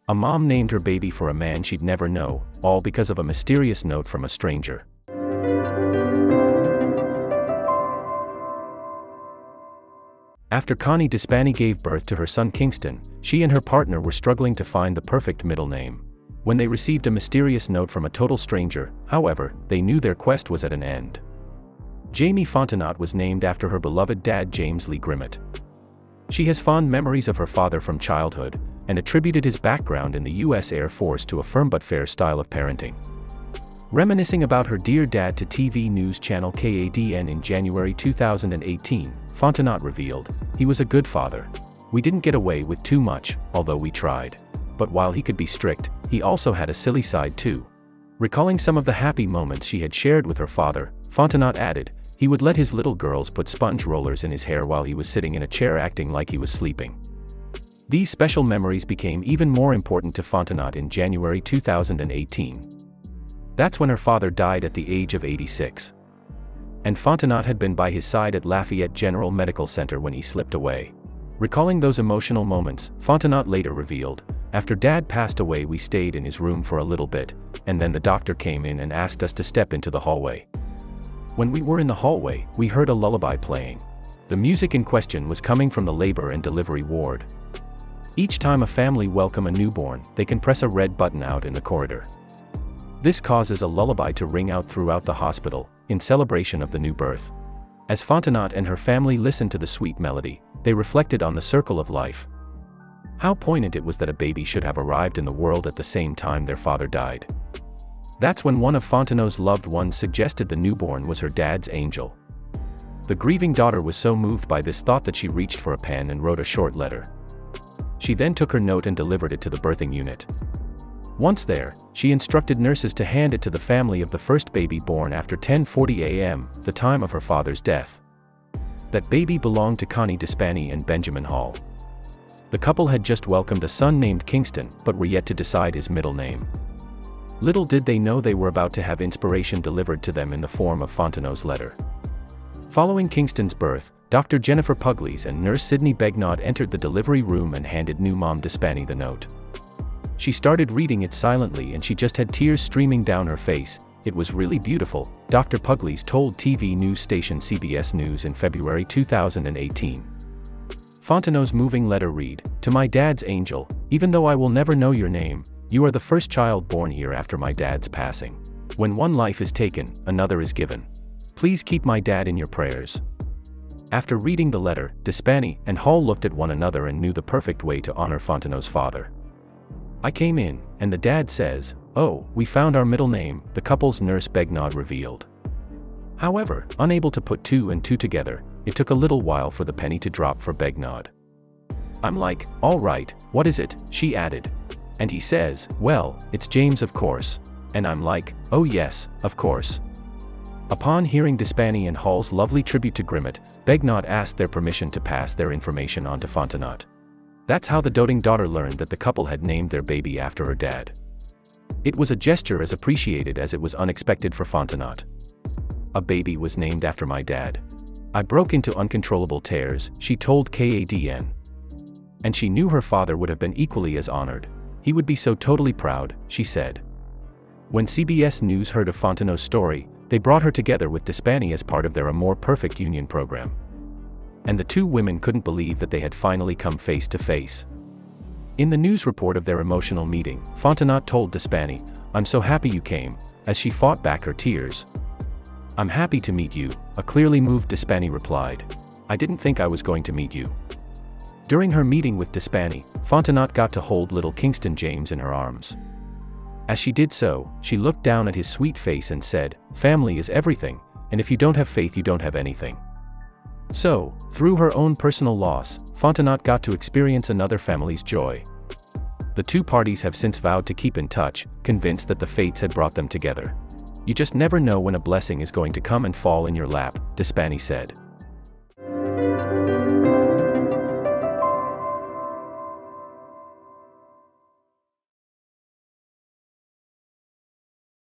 A mom named her baby for a man she'd never know, all because of a mysterious note from a stranger. After Connie Despanie gave birth to her son Kingston, she and her partner were struggling to find the perfect middle name. When they received a mysterious note from a total stranger, however, they knew their quest was at an end. Jamie Fontenot was named after her beloved dad James Lee Grimmett. She has fond memories of her father from childhood, and attributed his background in the U.S. Air Force to a firm but fair style of parenting. Reminiscing about her dear dad to TV news channel KADN in January 2018, Fontenot revealed, "He was a good father. We didn't get away with too much, although we tried. But while he could be strict, he also had a silly side too." Recalling some of the happy moments she had shared with her father, Fontenot added, "He would let his little girls put sponge rollers in his hair while he was sitting in a chair acting like he was sleeping." These special memories became even more important to Fontenot in January 2018. That's when her father died at the age of 86. And Fontenot had been by his side at Lafayette General Medical Center when he slipped away. Recalling those emotional moments, Fontenot later revealed, "After Dad passed away we stayed in his room for a little bit, and then the doctor came in and asked us to step into the hallway. When we were in the hallway, we heard a lullaby playing. The music in question was coming from the labor and delivery ward. Each time a family welcomes a newborn, they can press a red button out in the corridor. This causes a lullaby to ring out throughout the hospital, in celebration of the new birth." As Fontenot and her family listened to the sweet melody, they reflected on the circle of life. How poignant it was that a baby should have arrived in the world at the same time their father died. That's when one of Fontenot's loved ones suggested the newborn was her dad's angel. The grieving daughter was so moved by this thought that she reached for a pen and wrote a short letter. She then took her note and delivered it to the birthing unit. Once there, she instructed nurses to hand it to the family of the first baby born after 10:40 a.m., the time of her father's death. That baby belonged to Connie Despanie and Benjamin Hall. The couple had just welcomed a son named Kingston, but were yet to decide his middle name. Little did they know they were about to have inspiration delivered to them in the form of Fontenot's letter. Following Kingston's birth, Dr. Jennifer Pugliese and Nurse Sydney Begnaud entered the delivery room and handed new mom Despanie the note. She started reading it silently and she just had tears streaming down her face. "It was really beautiful," Dr. Pugliese told TV news station CBS News in February 2018. Fontenot's moving letter read, "To my dad's angel, even though I will never know your name, you are the first child born here after my dad's passing. When one life is taken, another is given. Please keep my dad in your prayers." After reading the letter, Despanie and Hall looked at one another and knew the perfect way to honor Fontenot's father. "I came in, and the dad says, 'Oh, we found our middle name,'" the couple's Nurse Begnaud revealed. However, unable to put two and two together, it took a little while for the penny to drop for Begnaud. "I'm like, 'All right, what is it?' she added. And he says, 'Well, it's James of course.' And I'm like, 'Oh yes, of course.'" Upon hearing Despanie and Hall's lovely tribute to Grimmett, Begnaud asked their permission to pass their information on to Fontenot. That's how the doting daughter learned that the couple had named their baby after her dad. It was a gesture as appreciated as it was unexpected for Fontenot. "A baby was named after my dad. I broke into uncontrollable tears," she told KADN. And she knew her father would have been equally as honored. "He would be so totally proud," she said. When CBS News heard of Fontenot's story, they brought her together with Despanie as part of their A More Perfect Union program. And the two women couldn't believe that they had finally come face to face. In the news report of their emotional meeting, Fontenot told Despanie, "I'm so happy you came," as she fought back her tears. "I'm happy to meet you," a clearly moved Despanie replied. "I didn't think I was going to meet you." During her meeting with Despanie, Fontenot got to hold little Kingston James in her arms. As she did so, she looked down at his sweet face and said, "Family is everything, and if you don't have faith you don't have anything." So, through her own personal loss, Fontenot got to experience another family's joy. The two parties have since vowed to keep in touch, convinced that the fates had brought them together. "You just never know when a blessing is going to come and fall in your lap," Despanie said.